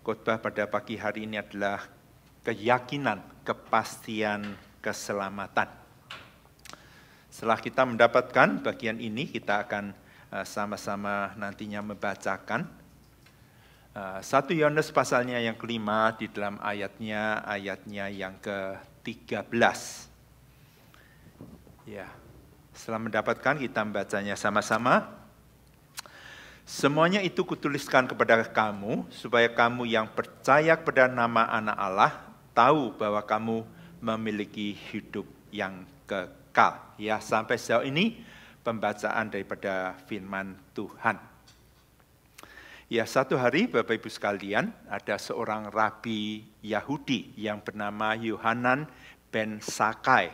Khotbah pada pagi hari ini adalah keyakinan, kepastian, keselamatan. Setelah kita mendapatkan bagian ini, kita akan sama-sama nantinya membacakan 1 Yohanes pasalnya yang kelima di dalam ayatnya yang ke-13. Ya, setelah mendapatkan kita membacanya sama-sama. Semuanya itu kutuliskan kepada kamu, supaya kamu yang percaya kepada nama Anak Allah, tahu bahwa kamu memiliki hidup yang kekal. Ya, sampai sejauh ini pembacaan daripada firman Tuhan. Ya, satu hari Bapak Ibu sekalian, ada seorang rabi Yahudi yang bernama Yohanan ben Zakkai.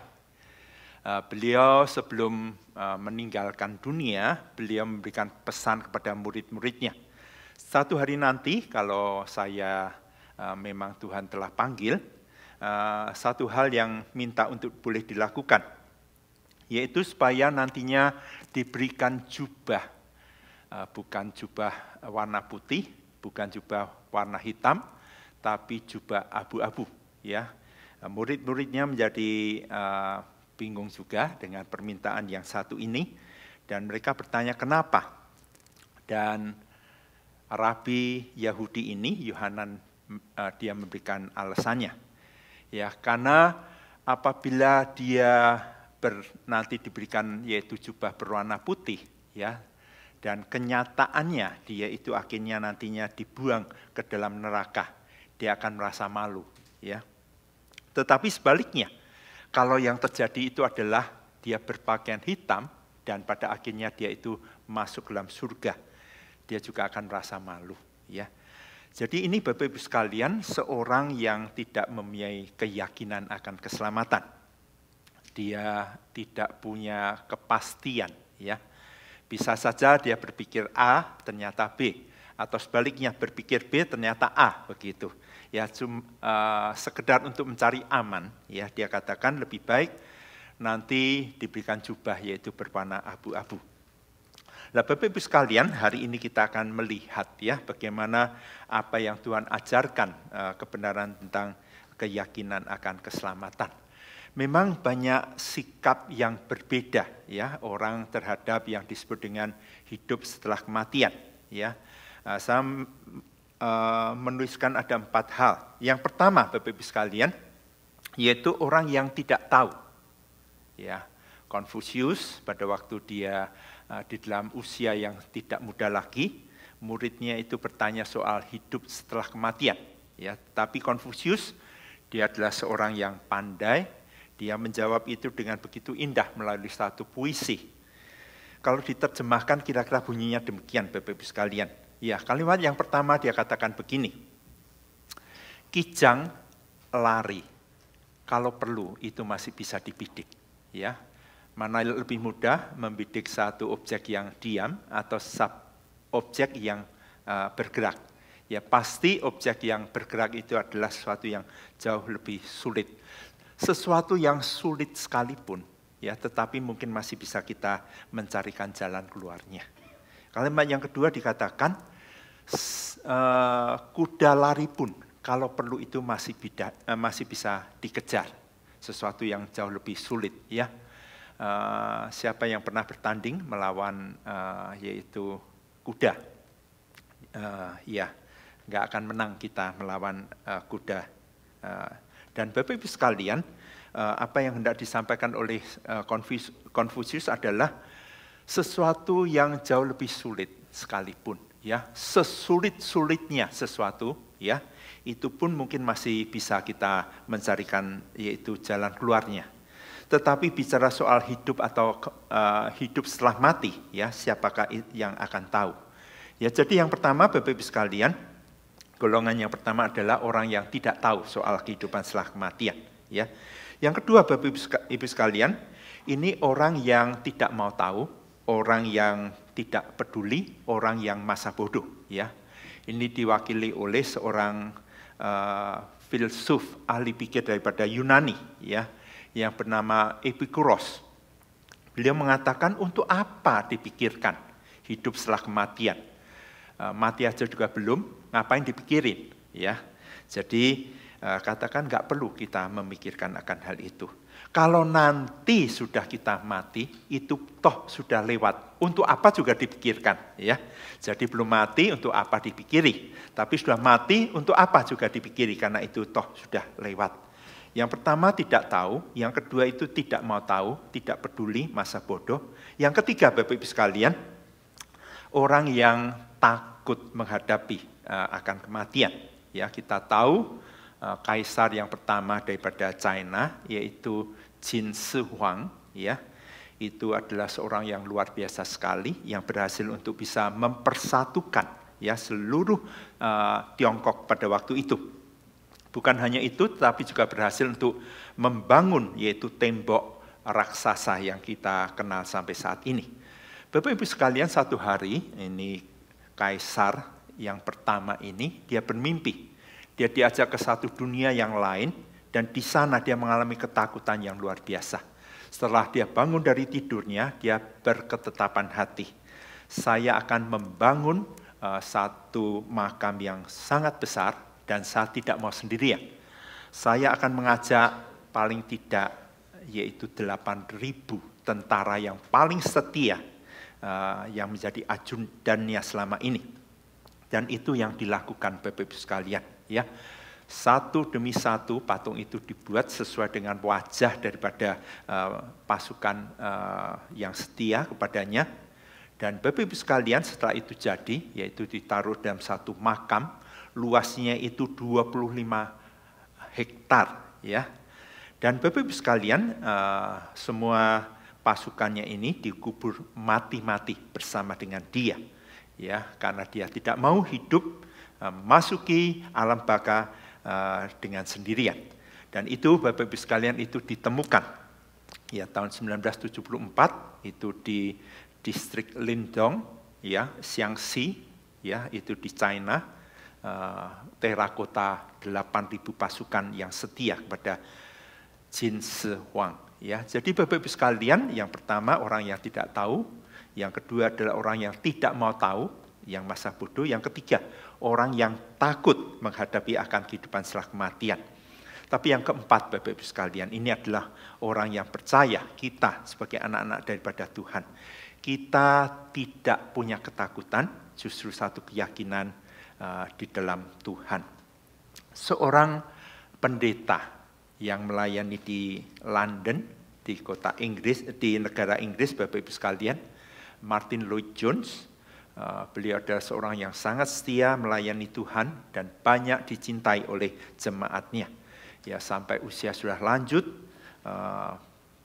Beliau sebelum meninggalkan dunia, beliau memberikan pesan kepada murid-muridnya. Satu hari nanti kalau saya memang Tuhan telah panggil, satu hal yang minta untuk boleh dilakukan, yaitu supaya nantinya diberikan jubah, bukan jubah warna putih, bukan jubah warna hitam, tapi jubah abu-abu. Ya, murid-muridnya menjadi bingung juga dengan permintaan yang satu ini, dan mereka bertanya kenapa. Dan rabi Yahudi ini, Yohanan, dia memberikan alasannya. Ya, karena apabila dia nanti diberikan yaitu jubah berwarna putih, ya, dan kenyataannya dia itu akhirnya nantinya dibuang ke dalam neraka, dia akan merasa malu. Ya. Tetapi sebaliknya, kalau yang terjadi itu adalah dia berpakaian hitam dan pada akhirnya dia itu masuk dalam surga, dia juga akan merasa malu. Ya. Jadi ini Bapak Ibu sekalian, seorang yang tidak mempunyai keyakinan akan keselamatan. Dia tidak punya kepastian. Ya. Bisa saja dia berpikir A, ternyata B. Atau sebaliknya berpikir B, ternyata A, begitu. Ya, sekedar untuk mencari aman, ya dia katakan lebih baik nanti diberikan jubah yaitu berwarna abu-abu. Nah, Bapak Ibu sekalian, hari ini kita akan melihat ya bagaimana apa yang Tuhan ajarkan, kebenaran tentang keyakinan akan keselamatan. Memang banyak sikap yang berbeda ya orang terhadap yang disebut dengan hidup setelah kematian. Ya, saya menuliskan ada 4 hal. Yang pertama, Bapak Ibu sekalian, yaitu orang yang tidak tahu. Ya, Konfusius pada waktu dia di dalam usia yang tidak muda lagi, muridnya itu bertanya soal hidup setelah kematian. Ya, tapi Konfusius dia adalah seorang yang pandai, dia menjawab itu dengan begitu indah melalui satu puisi. Kalau diterjemahkan kira-kira bunyinya demikian, Bapak Ibu sekalian. Ya, kalimat yang pertama dia katakan begini. Kijang lari, kalau perlu itu masih bisa dibidik. Ya, mana lebih mudah membidik satu objek yang diam atau objek yang bergerak. Ya, pasti objek yang bergerak itu adalah sesuatu yang jauh lebih sulit. Sesuatu yang sulit sekalipun, ya, tetapi mungkin masih bisa kita mencarikan jalan keluarnya. Kalimat yang kedua dikatakan, kuda lari pun kalau perlu itu masih bisa dikejar. Sesuatu yang jauh lebih sulit. Ya, siapa yang pernah bertanding melawan yaitu kuda? Ya, nggak akan menang kita melawan kuda. Dan Bapak Ibu sekalian, apa yang hendak disampaikan oleh Konfusius adalah sesuatu yang jauh lebih sulit sekalipun, ya, sesulit-sulitnya sesuatu, ya, itu pun mungkin masih bisa kita mencarikan yaitu jalan keluarnya. Tetapi bicara soal hidup atau hidup setelah mati, ya, siapakah yang akan tahu? Ya, jadi yang pertama Bapak Ibu sekalian, golongan yang pertama adalah orang yang tidak tahu soal kehidupan setelah kematian. Ya. Yang kedua Bapak Ibu sekalian, ini orang yang tidak mau tahu, orang yang tidak peduli, orang yang masa bodoh. Ya. Ini diwakili oleh seorang filsuf ahli pikir daripada Yunani, ya, yang bernama Epikuros. Beliau mengatakan untuk apa dipikirkan hidup setelah kematian? Mati aja juga belum, ngapain dipikirin? Ya, jadi katakan nggak perlu kita memikirkan akan hal itu. Kalau nanti sudah kita mati, itu toh sudah lewat. Untuk apa juga dipikirkan, ya. Jadi belum mati untuk apa dipikiri, tapi sudah mati untuk apa juga dipikiri karena itu toh sudah lewat. Yang pertama tidak tahu, yang kedua itu tidak mau tahu, tidak peduli, masa bodoh. Yang ketiga Bapak Ibu sekalian, orang yang takut menghadapi akan kematian. Ya, kita tahu kaisar yang pertama daripada China yaitu Qin Shi Huang, ya. Itu adalah seorang yang luar biasa sekali yang berhasil untuk bisa mempersatukan ya seluruh Tiongkok pada waktu itu. Bukan hanya itu, tetapi juga berhasil untuk membangun yaitu tembok raksasa yang kita kenal sampai saat ini. Bapak Ibu sekalian, satu hari ini kaisar yang pertama ini dia bermimpi. Dia diajak ke satu dunia yang lain dan di sana dia mengalami ketakutan yang luar biasa. Setelah dia bangun dari tidurnya, dia berketetapan hati. Saya akan membangun satu makam yang sangat besar dan saya tidak mau sendirian. Saya akan mengajak paling tidak yaitu 8.000 tentara yang paling setia yang menjadi ajudannya selama ini. Dan itu yang dilakukan Bapak Ibu sekalian, ya. Satu demi satu patung itu dibuat sesuai dengan wajah daripada pasukan yang setia kepadanya. Dan Bapak Ibu sekalian, setelah itu jadi, yaitu ditaruh dalam satu makam, luasnya itu 25 hektar, ya. Dan Bapak Ibu sekalian, semua pasukannya ini dikubur mati-mati bersama dengan dia, ya, karena dia tidak mau hidup masuki alam baka dengan sendirian. Dan itu Bapak Ibu sekalian itu ditemukan ya tahun 1974 itu di distrik Lindong, ya, Shaanxi, ya, itu di China, terakota 8.000 pasukan yang setia kepada Qin Shi Huang, ya. Jadi Bapak Ibu sekalian, yang pertama orang yang tidak tahu, yang kedua adalah orang yang tidak mau tahu, yang masa bodoh, yang ketiga orang yang takut menghadapi akan kehidupan setelah kematian. Tapi yang keempat Bapak Ibu sekalian, ini adalah orang yang percaya, kita sebagai anak-anak daripada Tuhan. Kita tidak punya ketakutan, justru satu keyakinan di dalam Tuhan. Seorang pendeta yang melayani di London, di kota Inggris, di negara Inggris Bapak Ibu sekalian, Martin Lloyd-Jones, beliau adalah seorang yang sangat setia melayani Tuhan dan banyak dicintai oleh jemaatnya. Ya, sampai usia sudah lanjut,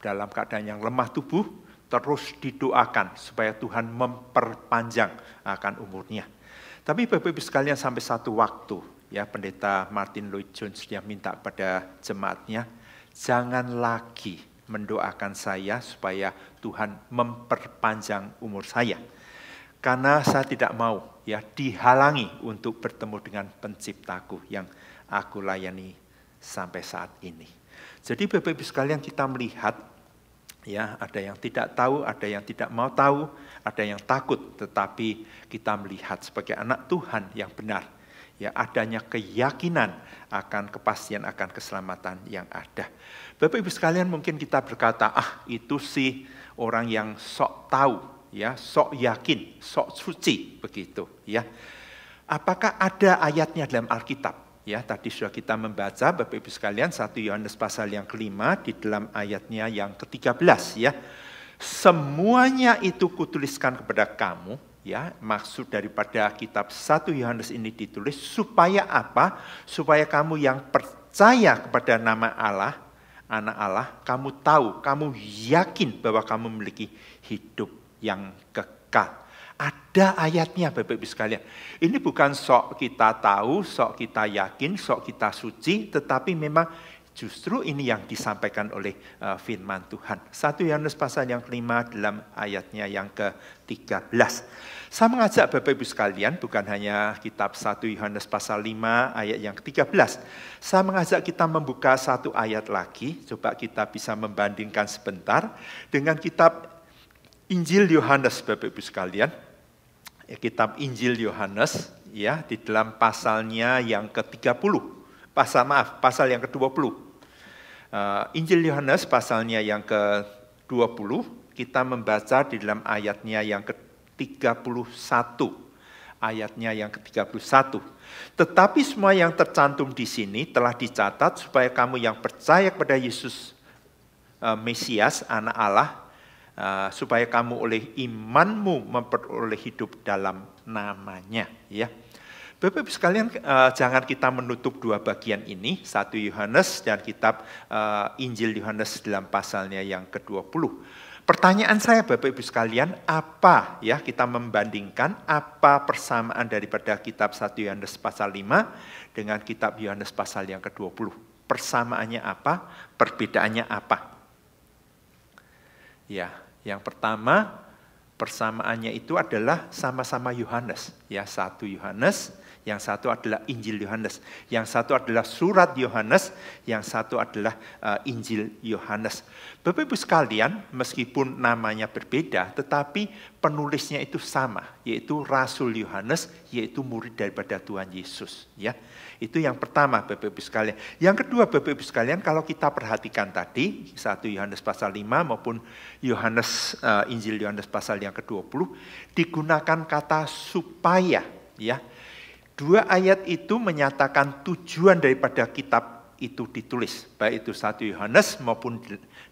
dalam keadaan yang lemah tubuh, terus didoakan supaya Tuhan memperpanjang akan umurnya. Tapi Bapak Ibu sekalian, sampai satu waktu, ya, pendeta Martin Lloyd-Jones dia minta pada jemaatnya, jangan lagi mendoakan saya supaya Tuhan memperpanjang umur saya. Karena saya tidak mau ya dihalangi untuk bertemu dengan penciptaku yang aku layani sampai saat ini. Jadi Bapak Ibu sekalian, kita melihat ya ada yang tidak tahu, ada yang tidak mau tahu, ada yang takut, tetapi kita melihat sebagai anak Tuhan yang benar, ya adanya keyakinan akan kepastian akan keselamatan yang ada. Bapak Ibu sekalian, mungkin kita berkata, itu sih orang yang sok tahu, ya, sok yakin, sok suci begitu, ya. Apakah ada ayatnya dalam Alkitab? Ya, tadi sudah kita membaca Bapak Ibu sekalian 1 Yohanes pasal yang kelima di dalam ayatnya yang ke-13, ya. Semuanya itu kutuliskan kepada kamu, ya. Maksud daripada kitab 1 Yohanes ini ditulis supaya apa? Supaya kamu yang percaya kepada nama Allah, anak Allah, kamu tahu, kamu yakin bahwa kamu memiliki hidup yang kekal. Ada ayatnya Bapak Ibu sekalian. Ini bukan sok kita tahu, sok kita yakin, sok kita suci, tetapi memang justru ini yang disampaikan oleh firman Tuhan. 1 Yohanes pasal yang kelima dalam ayatnya yang ke-13. Saya mengajak Bapak Ibu sekalian, bukan hanya kitab 1 Yohanes pasal 5 ayat yang ke-13. Saya mengajak kita membuka satu ayat lagi, coba kita bisa membandingkan sebentar dengan kitab Injil Yohanes Bapak Ibu sekalian, kitab Injil Yohanes, ya, di dalam pasalnya yang ke-30, pasal yang ke-20. Injil Yohanes pasalnya yang ke-20, kita membaca di dalam ayatnya yang ke-31. Ayatnya yang ke-31. Tetapi semua yang tercantum di sini telah dicatat supaya kamu yang percaya kepada Yesus Mesias, Anak Allah, supaya kamu oleh imanmu memperoleh hidup dalam namanya. Ya, Bapak Ibu sekalian, jangan kita menutup dua bagian ini, 1 Yohanes dan kitab Injil Yohanes dalam pasalnya yang ke-20. Pertanyaan saya Bapak Ibu sekalian, apa ya kita membandingkan apa persamaan daripada kitab 1 Yohanes pasal 5 dengan kitab Yohanes pasal yang ke-20? Persamaannya apa? Perbedaannya apa? Ya, yang pertama persamaannya itu adalah sama-sama Yohanes, ya, 1 Yohanes, yang satu adalah Injil Yohanes, yang satu adalah surat Yohanes, yang satu adalah Injil Yohanes. Bapak Ibu sekalian, meskipun namanya berbeda, tetapi penulisnya itu sama, yaitu Rasul Yohanes, yaitu murid daripada Tuhan Yesus. Ya, itu yang pertama Bapak Ibu sekalian. Yang kedua Bapak Ibu sekalian, kalau kita perhatikan tadi 1 Yohanes pasal 5 maupun Yohanes Injil Yohanes pasal yang ke-20 digunakan kata supaya, ya. Dua ayat itu menyatakan tujuan daripada kitab itu ditulis, baik itu 1 Yohanes maupun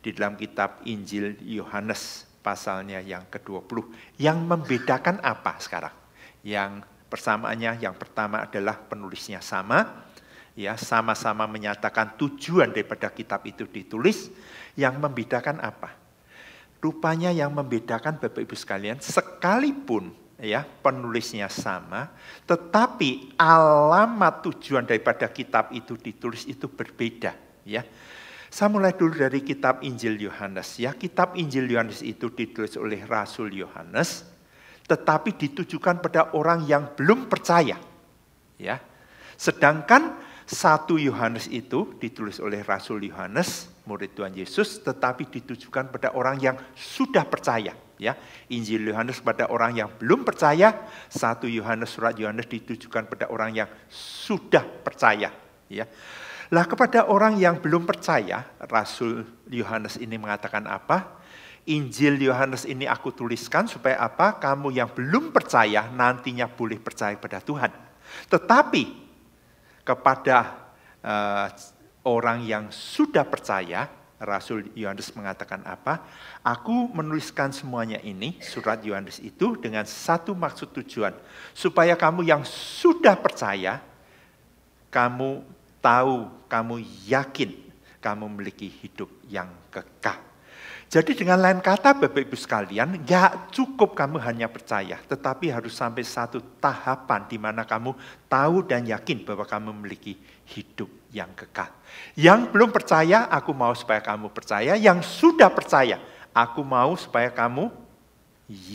di dalam kitab Injil Yohanes pasalnya yang ke-20. Yang membedakan apa sekarang? Yang persamaannya yang pertama adalah penulisnya sama, ya, sama-sama menyatakan tujuan daripada kitab itu ditulis. Yang membedakan apa? Rupanya yang membedakan Bapak Ibu sekalian, sekalipun ya penulisnya sama, tetapi alamat tujuan daripada kitab itu ditulis itu berbeda. Ya, saya mulai dulu dari kitab Injil Yohanes. Ya, kitab Injil Yohanes itu ditulis oleh Rasul Yohanes, tetapi ditujukan pada orang yang belum percaya. Ya, sedangkan 1 Yohanes itu ditulis oleh Rasul Yohanes, murid Tuhan Yesus, tetapi ditujukan pada orang yang sudah percaya. Ya, Injil Yohanes pada orang yang belum percaya, 1 Yohanes, surat Yohanes ditujukan pada orang yang sudah percaya. Ya, lah kepada orang yang belum percaya, Rasul Yohanes ini mengatakan apa? Injil Yohanes ini aku tuliskan supaya apa? Kamu yang belum percaya nantinya boleh percaya pada Tuhan. Tetapi kepada orang yang sudah percaya, Rasul Yohanes mengatakan apa? Aku menuliskan semuanya ini, surat Yohanes itu dengan satu maksud tujuan. Supaya kamu yang sudah percaya, kamu tahu, kamu yakin, kamu memiliki hidup yang kekal. Jadi dengan lain kata Bapak Ibu sekalian, gak cukup kamu hanya percaya, tetapi harus sampai satu tahapan di mana kamu tahu dan yakin bahwa kamu memiliki hidup yang kekal. Yang belum percaya, aku mau supaya kamu percaya. Yang sudah percaya, aku mau supaya kamu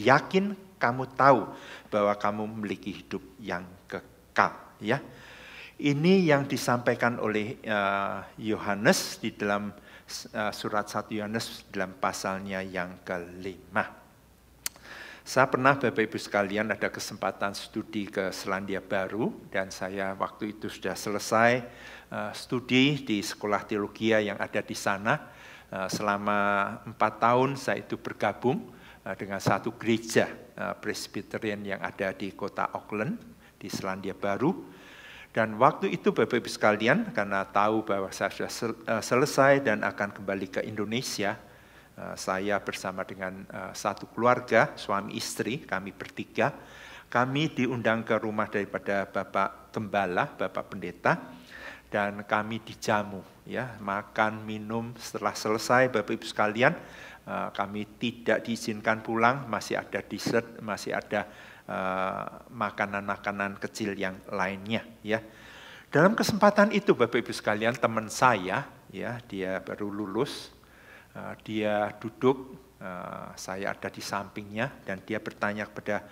yakin, kamu tahu bahwa kamu memiliki hidup yang kekal. Ya, ini yang disampaikan oleh Yohanes di dalam surat 1 Yohanes dalam pasalnya yang ke-5. Saya pernah Bapak Ibu sekalian ada kesempatan studi ke Selandia Baru, dan saya waktu itu sudah selesai studi di sekolah teologi yang ada di sana. Selama 4 tahun saya itu bergabung dengan satu gereja Presbyterian yang ada di kota Auckland di Selandia Baru. Dan waktu itu Bapak Ibu sekalian, karena tahu bahwa saya sudah selesai dan akan kembali ke Indonesia, saya bersama dengan satu keluarga, suami istri, kami bertiga, kami diundang ke rumah daripada Bapak Gembala, Bapak Pendeta, dan kami dijamu, ya, makan, minum. Setelah selesai Bapak Ibu sekalian, kami tidak diizinkan pulang, masih ada dessert, masih ada makanan-makanan kecil yang lainnya, ya. Dalam kesempatan itu Bapak Ibu sekalian, teman saya, ya, dia baru lulus, dia duduk, saya ada di sampingnya, dan dia bertanya kepada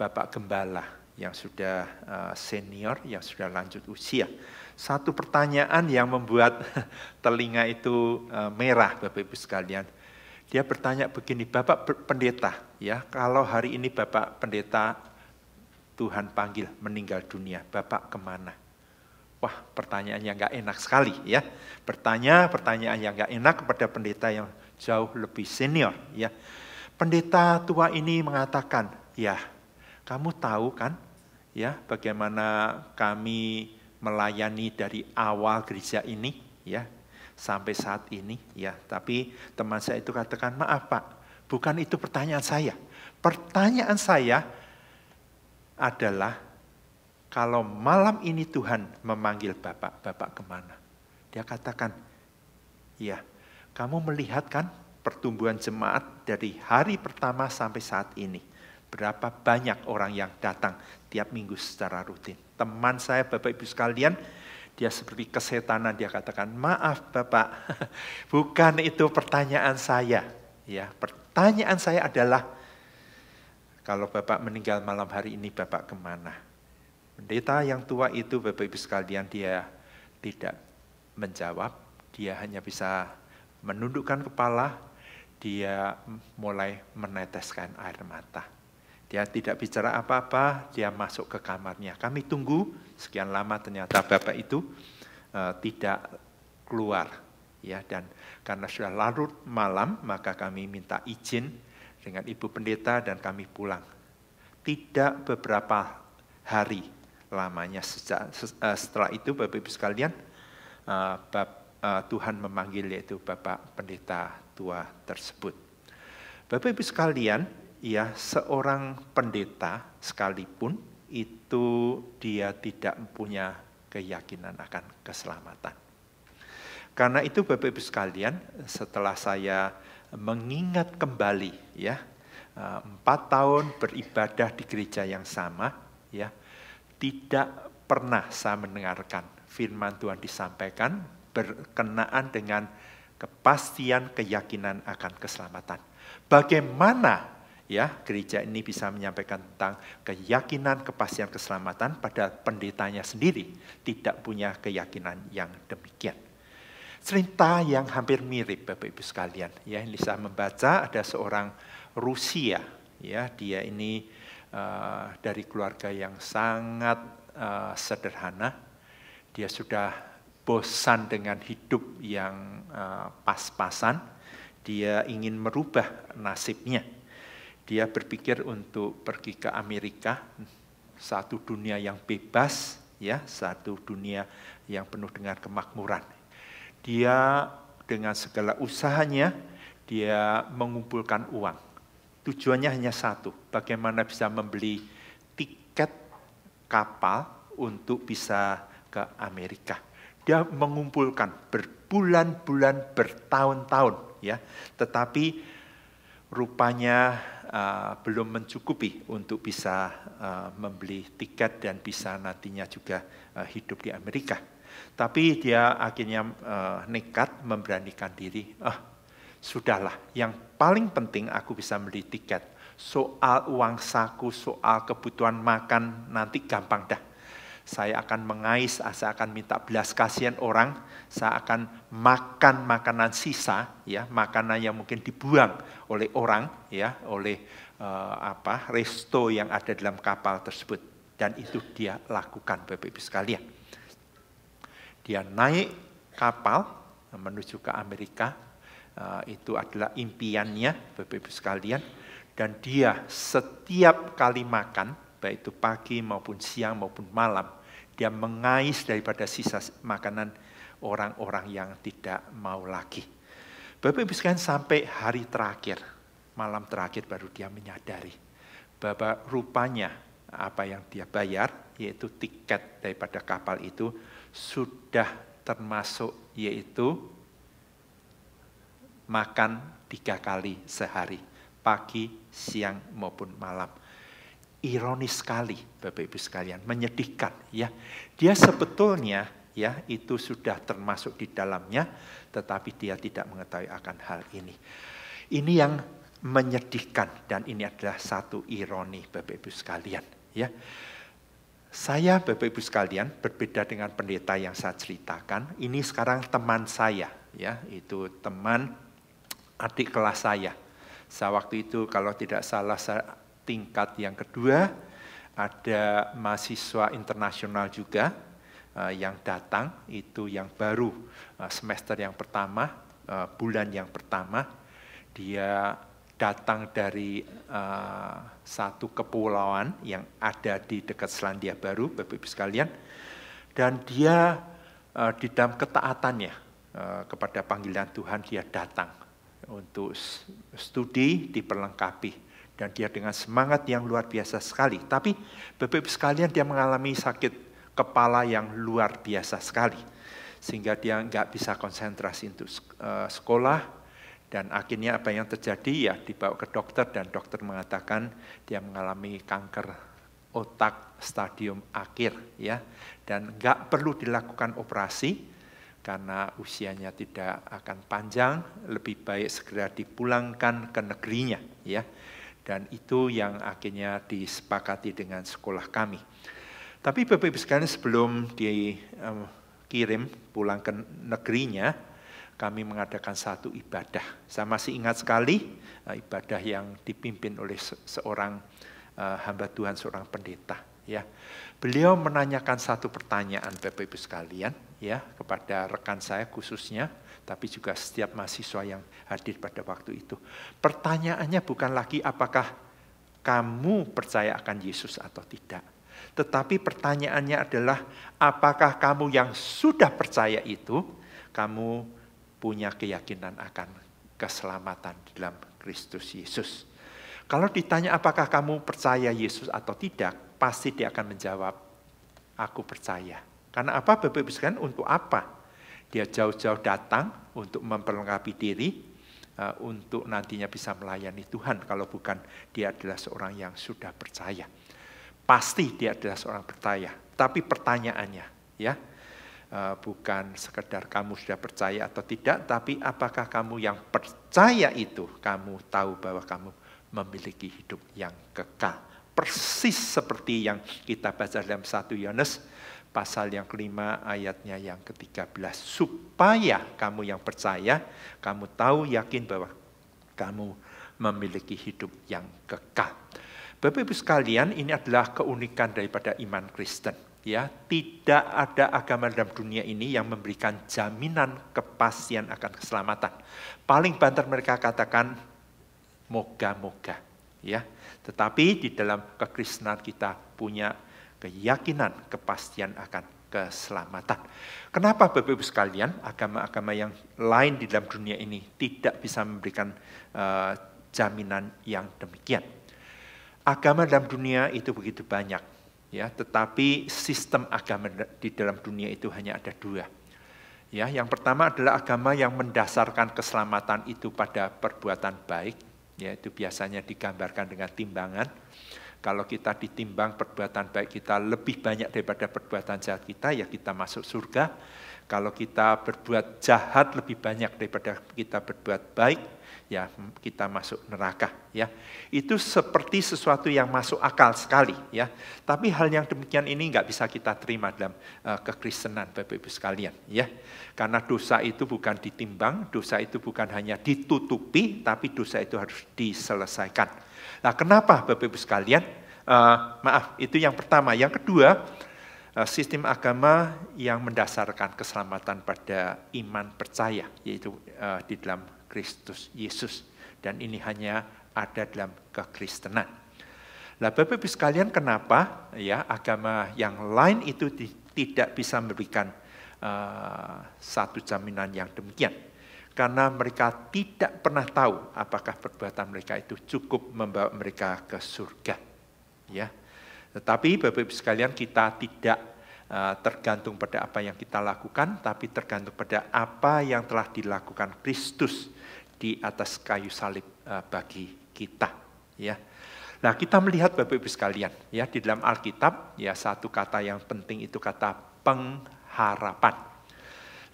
Bapak Gembala yang sudah senior, yang sudah lanjut usia. Satu pertanyaan yang membuat telinga itu merah Bapak Ibu sekalian. Dia bertanya begini, Bapak Pendeta, ya, kalau hari ini Bapak Pendeta Tuhan panggil meninggal dunia, Bapak kemana? Wah, pertanyaan yang gak enak sekali ya. Pertanyaan yang gak enak kepada pendeta yang jauh lebih senior ya. Pendeta tua ini mengatakan, ya kamu tahu kan ya bagaimana kami melayani dari awal gereja ini ya sampai saat ini ya. Tapi teman saya itu katakan, maaf Pak, bukan itu pertanyaan saya. Pertanyaan saya adalah, kalau malam ini Tuhan memanggil Bapak, Bapak kemana? Dia katakan, ya, kamu melihat kan pertumbuhan jemaat dari hari pertama sampai saat ini. Berapa banyak orang yang datang tiap minggu secara rutin. Teman saya, Bapak Ibu sekalian, dia seperti kesetanan, dia katakan, maaf Bapak, bukan itu pertanyaan saya. Ya, pertanyaan saya adalah, kalau Bapak meninggal malam hari ini, Bapak kemana? Pendeta yang tua itu, Bapak Ibu sekalian, dia tidak menjawab, dia hanya bisa menundukkan kepala, dia mulai meneteskan air mata. Dia tidak bicara apa-apa, dia masuk ke kamarnya. Kami tunggu sekian lama, ternyata Bapak itu tidak keluar. Ya, dan karena sudah larut malam, maka kami minta izin dengan Ibu Pendeta dan kami pulang. Tidak beberapa hari lamanya setelah itu, Bapak Ibu sekalian, Tuhan memanggil yaitu Bapak Pendeta tua tersebut. Bapak Ibu sekalian, ya seorang pendeta sekalipun itu dia tidak punya keyakinan akan keselamatan. Karena itu Bapak Ibu sekalian, setelah saya mengingat kembali ya 4 tahun beribadah di gereja yang sama ya, tidak pernah saya mendengarkan firman Tuhan disampaikan berkenaan dengan kepastian keyakinan akan keselamatan. Bagaimana ya gereja ini bisa menyampaikan tentang keyakinan kepastian keselamatan pada pendetanya sendiri tidak punya keyakinan yang demikian. Cerita yang hampir mirip Bapak Ibu sekalian ya, ini saya membaca ada seorang Rusia ya, dia ini dari keluarga yang sangat sederhana. Dia sudah bosan dengan hidup yang pas-pasan. Dia ingin merubah nasibnya. Dia berpikir untuk pergi ke Amerika, satu dunia yang bebas, ya, satu dunia yang penuh dengan kemakmuran. Dia dengan segala usahanya, dia mengumpulkan uang. Tujuannya hanya satu, bagaimana bisa membeli tiket kapal untuk bisa ke Amerika. Dia mengumpulkan berbulan-bulan, bertahun-tahun, ya, tetapi rupanya belum mencukupi untuk bisa membeli tiket dan bisa nantinya juga hidup di Amerika. Tapi dia akhirnya nekat memberanikan diri. Sudahlah, yang paling penting aku bisa beli tiket. Soal uang saku, soal kebutuhan makan, nanti gampang dah. Saya akan mengais, saya akan minta belas kasihan orang, saya akan makan makanan sisa, ya, makanan yang mungkin dibuang oleh orang, ya, oleh resto yang ada dalam kapal tersebut. Dan itu dia lakukan, Bapak Ibu sekalian. Dia naik kapal menuju ke Amerika. Itu adalah impiannya Bapak Ibu sekalian, dan dia setiap kali makan baik itu pagi maupun siang maupun malam, dia mengais daripada sisa makanan orang-orang yang tidak mau lagi. Bapak Ibu sekalian, sampai hari terakhir, malam terakhir baru dia menyadari bahwa rupanya apa yang dia bayar, yaitu tiket daripada kapal itu sudah termasuk yaitu makan 3 kali sehari, pagi, siang maupun malam. Ironis sekali Bapak Ibu sekalian, menyedihkan ya. Dia sebetulnya ya itu sudah termasuk di dalamnya, tetapi dia tidak mengetahui akan hal ini. Ini yang menyedihkan dan ini adalah satu ironi Bapak Ibu sekalian ya. Saya Bapak Ibu sekalian berbeda dengan pendeta yang saya ceritakan. Ini sekarang teman saya ya, itu teman adik kelas saya. Saya waktu itu kalau tidak salah tingkat yang kedua Ada mahasiswa internasional juga yang datang, itu yang baru semester yang pertama, bulan yang pertama. Dia datang dari satu kepulauan yang ada di dekat Selandia Baru, Bapak Ibu sekalian. Dan dia di dalam ketaatannya kepada panggilan Tuhan, dia datang untuk studi, diperlengkapi. Dan dia dengan semangat yang luar biasa sekali. Tapi Bapak Ibu sekalian, dia mengalami sakit kepala yang luar biasa sekali. Sehingga dia nggak bisa konsentrasi untuk sekolah. Dan akhirnya apa yang terjadi, ya dibawa ke dokter. Dan dokter mengatakan dia mengalami kanker otak stadium akhir. Ya. Dan nggak perlu dilakukan operasi, karena usianya tidak akan panjang. Lebih baik segera dipulangkan ke negerinya. Ya. Dan itu yang akhirnya disepakati dengan sekolah kami. Tapi Bapak Ibu sekalian, sebelum dikirim pulang ke negerinya, kami mengadakan satu ibadah. Saya masih ingat sekali ibadah yang dipimpin oleh seorang hamba Tuhan, seorang pendeta. Ya, beliau menanyakan satu pertanyaan Bapak Ibu sekalian, ya, kepada rekan saya khususnya, tapi juga setiap mahasiswa yang hadir pada waktu itu. Pertanyaannya bukan lagi apakah kamu percaya akan Yesus atau tidak. Tetapi pertanyaannya adalah apakah kamu yang sudah percaya itu, kamu punya keyakinan akan keselamatan dalam Kristus Yesus. Kalau ditanya apakah kamu percaya Yesus atau tidak, pasti dia akan menjawab, aku percaya. Karena apa Bapak Ibu sekalian? Untuk apa? Dia jauh-jauh datang untuk memperlengkapi diri, untuk nantinya bisa melayani Tuhan. Kalau bukan, dia adalah seorang yang sudah percaya. Pasti dia adalah seorang percaya. Tapi pertanyaannya, ya, bukan sekedar kamu sudah percaya atau tidak, tapi apakah kamu yang percaya itu, kamu tahu bahwa kamu memiliki hidup yang kekal. Persis seperti yang kita baca dalam 1 Yohanes pasal yang kelima ayatnya yang ke-13. Supaya kamu yang percaya, kamu tahu yakin bahwa kamu memiliki hidup yang kekal. Bapak Ibu sekalian, ini adalah keunikan daripada iman Kristen. Ya, tidak ada agama dalam dunia ini yang memberikan jaminan kepastian akan keselamatan. Paling banter mereka katakan moga-moga. Ya, tetapi di dalam kekristenan kita punya keyakinan, kepastian akan keselamatan. Kenapa Bapak Ibu sekalian, agama-agama yang lain di dalam dunia ini tidak bisa memberikan jaminan yang demikian? Agama dalam dunia itu begitu banyak, ya, tetapi sistem agama di dalam dunia itu hanya ada dua. Ya, yang pertama adalah agama yang mendasarkan keselamatan itu pada perbuatan baik, yaitu biasanya digambarkan dengan timbangan. Kalau kita ditimbang perbuatan baik kita lebih banyak daripada perbuatan jahat kita, ya kita masuk surga. Kalau kita berbuat jahat lebih banyak daripada kita berbuat baik, ya kita masuk neraka. Ya, itu seperti sesuatu yang masuk akal sekali. Ya, tapi hal yang demikian ini nggak bisa kita terima dalam kekristenan, Bapak Ibu sekalian. Ya, karena dosa itu bukan ditimbang, dosa itu bukan hanya ditutupi, tapi dosa itu harus diselesaikan. Nah, kenapa Bapak Ibu sekalian? Itu yang pertama. Yang kedua, sistem agama yang mendasarkan keselamatan pada iman percaya, yaitu di dalam Kristus Yesus. Dan ini hanya ada dalam kekristenan. Nah, Bapak Ibu sekalian, kenapa ya agama yang lain itu tidak bisa memberikan satu jaminan yang demikian? Karena mereka tidak pernah tahu apakah perbuatan mereka itu cukup membawa mereka ke surga. Ya, tetapi Bapak Ibu sekalian, kita tidak tergantung pada apa yang kita lakukan, tapi tergantung pada apa yang telah dilakukan Kristus di atas kayu salib bagi kita. Ya, nah kita melihat Bapak Ibu sekalian, ya di dalam Alkitab, ya satu kata yang penting itu kata pengharapan.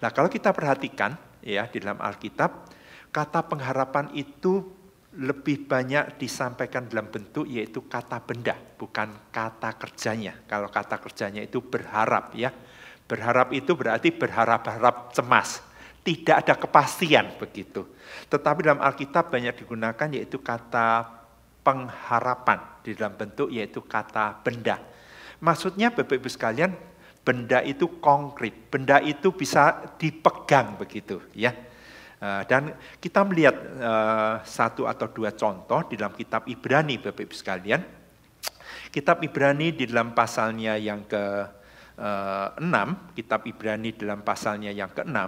Nah kalau kita perhatikan, ya di dalam Alkitab, kata pengharapan itu lebih banyak disampaikan dalam bentuk yaitu kata benda, bukan kata kerjanya. Kalau kata kerjanya itu berharap, ya. Berharap itu berarti berharap-harap cemas. Tidak ada kepastian begitu. Tetapi dalam Alkitab banyak digunakan yaitu kata pengharapan di dalam bentuk yaitu kata benda. Maksudnya Bapak Ibu sekalian, benda itu konkret, benda itu bisa dipegang begitu ya. Dan kita melihat satu atau dua contoh di dalam kitab Ibrani Bapak Ibu sekalian. Kitab Ibrani di dalam pasalnya yang ke-6, kitab Ibrani dalam pasalnya yang ke-6,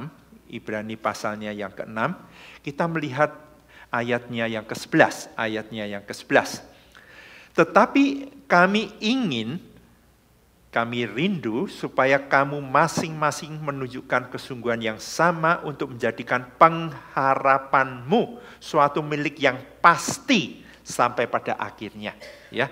Ibrani pasalnya yang ke-6, kita melihat ayatnya yang ke-11, Tetapi kami rindu supaya kamu masing-masing menunjukkan kesungguhan yang sama untuk menjadikan pengharapanmu suatu milik yang pasti sampai pada akhirnya. Ya.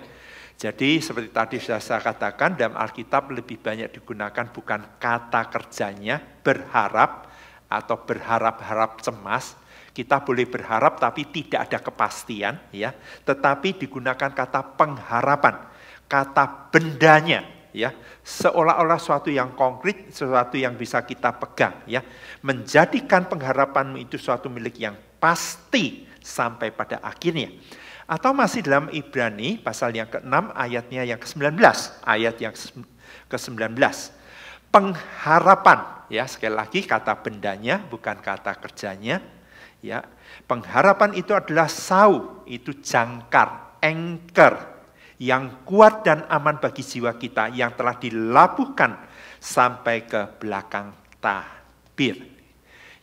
Jadi seperti tadi sudah saya katakan, dalam Alkitab lebih banyak digunakan bukan kata kerjanya, berharap atau berharap-harap cemas. Kita boleh berharap tapi tidak ada kepastian, ya. Tetapi digunakan kata pengharapan, kata bendanya, ya, seolah-olah suatu yang konkret, sesuatu yang bisa kita pegang, ya. Menjadikan pengharapanmu itu suatu milik yang pasti sampai pada akhirnya. Atau masih dalam Ibrani pasal yang ke-6 ayatnya yang ke-19, ayat yang ke-19. Pengharapan, ya, sekali lagi kata bendanya bukan kata kerjanya, ya. Pengharapan itu adalah sau, itu jangkar, anchor yang kuat dan aman bagi jiwa kita yang telah dilabuhkan sampai ke belakang tabir.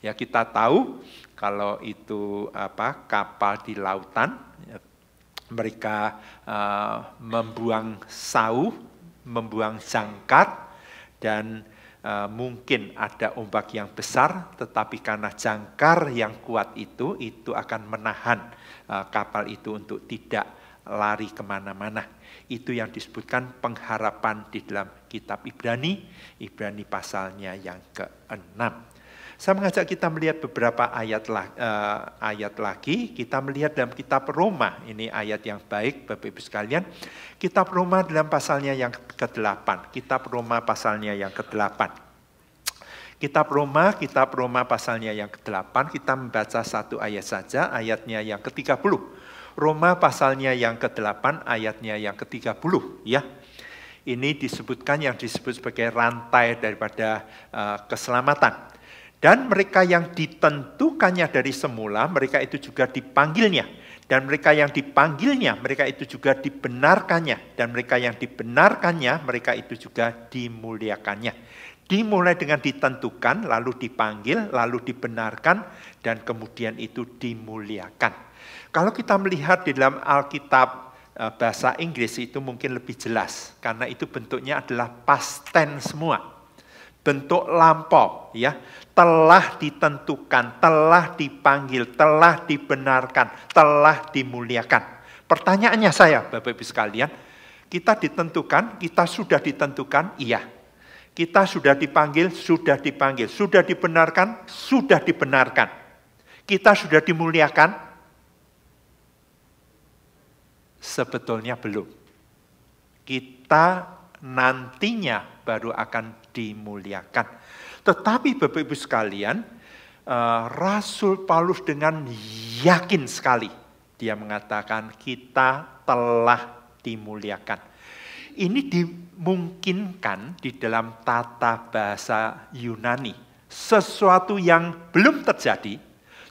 Ya, kita tahu kalau itu kapal di lautan, mereka membuang sau, membuang jangkar, dan mungkin ada ombak yang besar, tetapi karena jangkar yang kuat itu akan menahan kapal itu untuk tidak lari kemana-mana. Itu yang disebutkan pengharapan di dalam kitab Ibrani pasalnya yang ke-6. Saya mengajak kita melihat beberapa ayat lagi. Kita melihat dalam kitab Roma, ini ayat yang baik Bapak Ibu sekalian. Kitab Roma dalam pasalnya yang ke-8. Kitab Roma pasalnya yang ke-8. Kitab Roma pasalnya yang ke-8, kita membaca satu ayat saja, ayatnya yang ke-30. Roma pasalnya yang ke-8, ayatnya yang ke-30, ya. Ini disebutkan yang disebut sebagai rantai daripada keselamatan. Dan mereka yang ditentukannya dari semula, mereka itu juga dipanggilnya. Dan mereka yang dipanggilnya, mereka itu juga dibenarkannya. Dan mereka yang dibenarkannya, mereka itu juga dimuliakannya. Dimulai dengan ditentukan, lalu dipanggil, lalu dibenarkan, dan kemudian itu dimuliakan. Kalau kita melihat di dalam Alkitab bahasa Inggris itu mungkin lebih jelas. Karena itu bentuknya adalah past tense semua. Bentuk lampau, ya, telah ditentukan, telah dipanggil, telah dibenarkan, telah dimuliakan. Pertanyaannya saya, Bapak Ibu sekalian, kita ditentukan, kita sudah ditentukan, iya. Kita sudah dipanggil, sudah dipanggil, sudah dibenarkan, sudah dibenarkan. Kita sudah dimuliakan, sebetulnya belum. Kita nantinya baru akan dimuliakan. Tetapi Bapak Ibu sekalian, Rasul Paulus dengan yakin sekali, dia mengatakan kita telah dimuliakan. Ini dimungkinkan di dalam tata bahasa Yunani. Sesuatu yang belum terjadi,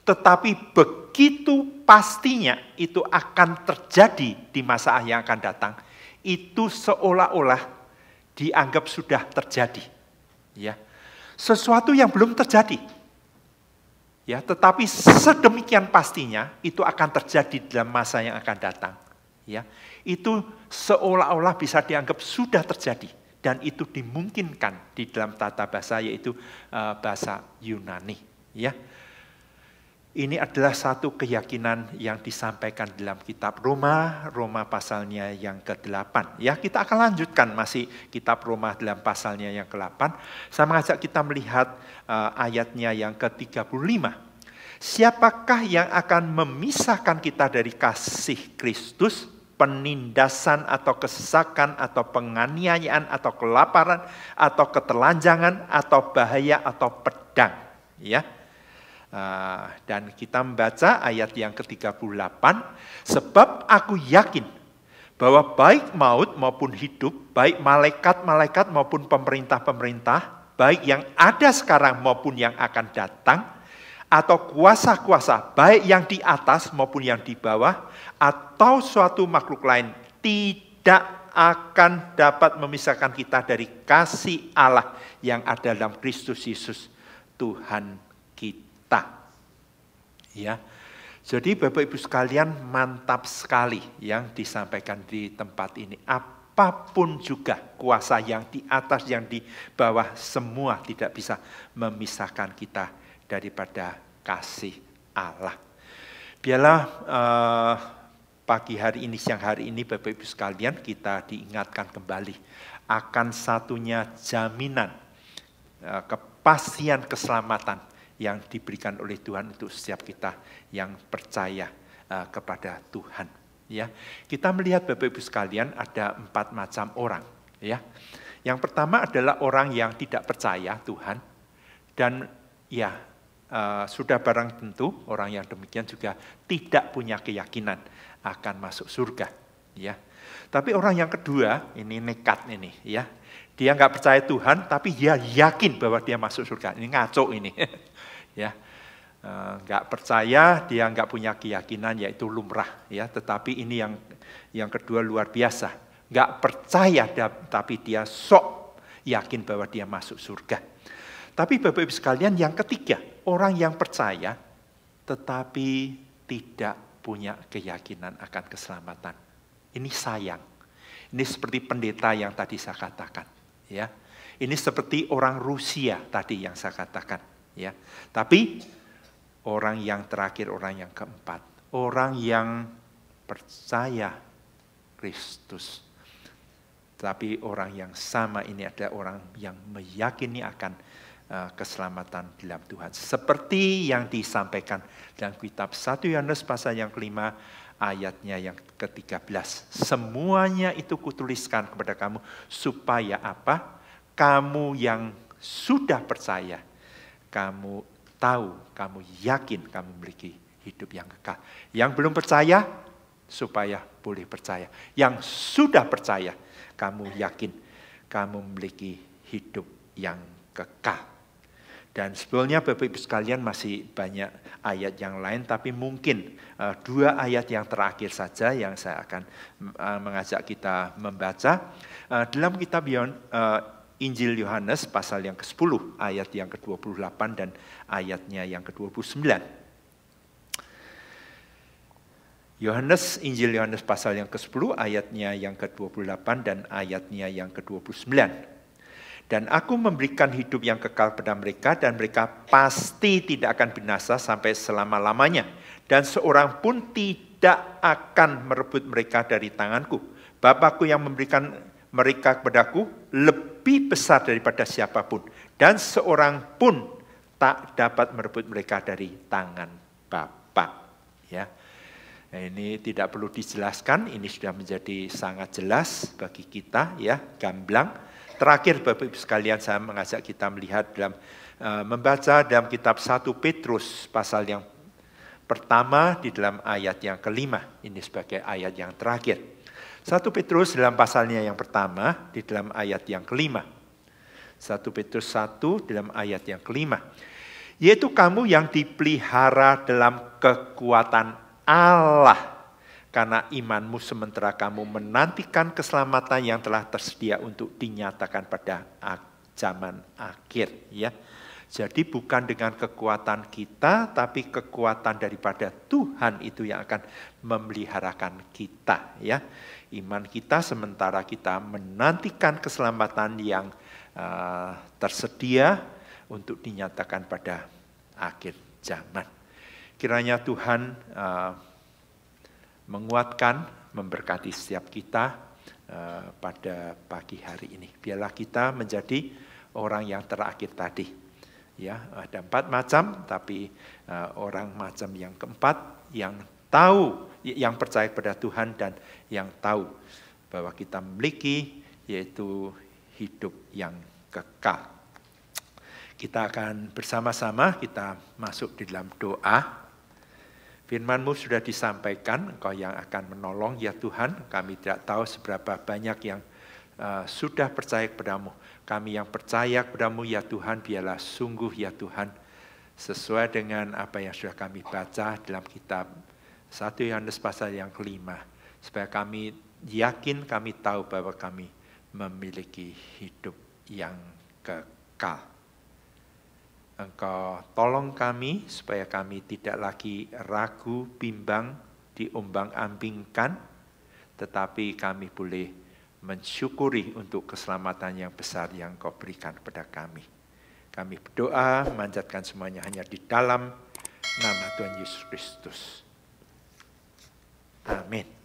tetapi begitu pastinya itu akan terjadi di masa yang akan datang. Itu seolah-olah dianggap sudah terjadi, ya, sesuatu yang belum terjadi, ya, tetapi sedemikian pastinya itu akan terjadi dalam masa yang akan datang, ya, itu seolah-olah bisa dianggap sudah terjadi dan itu dimungkinkan di dalam tata bahasa yaitu bahasa Yunani, ya. Ini adalah satu keyakinan yang disampaikan dalam kitab Roma pasalnya yang ke-8. Ya, kita akan lanjutkan masih kitab Roma dalam pasalnya yang ke-8. Saya mengajak kita melihat ayatnya yang ke-35. Siapakah yang akan memisahkan kita dari kasih Kristus? Penindasan atau kesesakan atau penganiayaan atau kelaparan atau ketelanjangan atau bahaya atau pedang, ya. Dan kita membaca ayat yang ke-38, sebab aku yakin bahwa baik maut maupun hidup, baik malaikat-malaikat maupun pemerintah-pemerintah, baik yang ada sekarang maupun yang akan datang, atau kuasa-kuasa, baik yang di atas maupun yang di bawah, atau suatu makhluk lain, tidak akan dapat memisahkan kita dari kasih Allah yang ada dalam Kristus Yesus, Tuhan kita. Ya, jadi Bapak Ibu sekalian, mantap sekali yang disampaikan di tempat ini. Apapun juga kuasa yang di atas, yang di bawah, semua tidak bisa memisahkan kita daripada kasih Allah. Biarlah pagi hari ini, siang hari ini Bapak Ibu sekalian, kita diingatkan kembali akan satunya jaminan kepastian keselamatan yang diberikan oleh Tuhan untuk setiap kita yang percaya kepada Tuhan. Ya, kita melihat Bapak Ibu sekalian ada 4 macam orang. Ya, yang pertama adalah orang yang tidak percaya Tuhan, dan ya sudah barang tentu orang yang demikian juga tidak punya keyakinan akan masuk surga. Ya, tapi orang yang kedua ini nekat ini, ya, dia nggak percaya Tuhan, tapi dia yakin bahwa dia masuk surga. Ini ngaco ini. Ya, nggak percaya, dia nggak punya keyakinan, yaitu lumrah. Ya, tetapi ini yang kedua luar biasa. Nggak percaya, tapi dia sok yakin bahwa dia masuk surga. Tapi Bapak Ibu sekalian, yang ketiga, orang yang percaya, tetapi tidak punya keyakinan akan keselamatan. Ini sayang. Ini seperti pendeta yang tadi saya katakan. Ya, ini seperti orang Rusia tadi yang saya katakan. Ya, tapi orang yang terakhir, orang yang keempat, orang yang percaya Kristus, tapi orang yang sama ini adalah orang yang meyakini akan keselamatan dalam Tuhan. Seperti yang disampaikan dalam kitab 1 Yohanes pasal yang kelima, ayatnya yang ke-13. Semuanya itu kutuliskan kepada kamu, supaya apa? Kamu yang sudah percaya, kamu tahu, kamu yakin kamu memiliki hidup yang kekal. Yang belum percaya, supaya boleh percaya. Yang sudah percaya, kamu yakin kamu memiliki hidup yang kekal. Dan sebetulnya Bapak Ibu sekalian masih banyak ayat yang lain, tapi mungkin 2 ayat yang terakhir saja yang saya akan mengajak kita membaca. Dalam kitab Injil Yohanes pasal yang ke-10 ayat yang ke-28 dan ayatnya yang ke-29. Injil Yohanes pasal yang ke-10 ayatnya yang ke-28 dan ayatnya yang ke-29. Dan aku memberikan hidup yang kekal pada mereka, dan mereka pasti tidak akan binasa sampai selama-lamanya. Dan seorang pun tidak akan merebut mereka dari tanganku. Bapakku yang memberikan mereka kepadaku lebih besar daripada siapapun, dan seorang pun tak dapat merebut mereka dari tangan Bapa. Ya, ini tidak perlu dijelaskan, ini sudah menjadi sangat jelas bagi kita, ya, gamblang. Terakhir Bapak Ibu sekalian, saya mengajak kita melihat membaca dalam kitab 1 Petrus pasal yang pertama di dalam ayat yang kelima. Ini sebagai ayat yang terakhir. 1 Petrus dalam pasalnya yang pertama di dalam ayat yang kelima. 1 Petrus 1 dalam ayat yang kelima. Yaitu kamu yang dipelihara dalam kekuatan Allah, karena imanmu sementara kamu menantikan keselamatan yang telah tersedia untuk dinyatakan pada zaman akhir. Ya, jadi bukan dengan kekuatan kita, tapi kekuatan daripada Tuhan itu yang akan memeliharakan kita. Ya, iman kita sementara kita menantikan keselamatan yang tersedia untuk dinyatakan pada akhir zaman. Kiranya Tuhan menguatkan, memberkati setiap kita pada pagi hari ini. Biarlah kita menjadi orang yang terakhir tadi. Ya, ada 4 macam, tapi orang macam yang keempat yang tahu, yang percaya kepada Tuhan dan yang tahu bahwa kita memiliki yaitu hidup yang kekal. Kita akan bersama-sama kita masuk di dalam doa. Firman-Mu sudah disampaikan, Engkau yang akan menolong ya Tuhan. Kami tidak tahu seberapa banyak yang sudah percaya kepadamu. Kami yang percaya kepadamu ya Tuhan, biarlah sungguh ya Tuhan, sesuai dengan apa yang sudah kami baca dalam kitab 1 Yohanes pasal yang kelima. Supaya kami yakin, kami tahu bahwa kami memiliki hidup yang kekal. Engkau tolong kami supaya kami tidak lagi ragu, bimbang, diombang-ambingkan, tetapi kami boleh mensyukuri untuk keselamatan yang besar yang Kau berikan kepada kami. Kami berdoa, memanjatkan semuanya hanya di dalam nama Tuhan Yesus Kristus. Amin.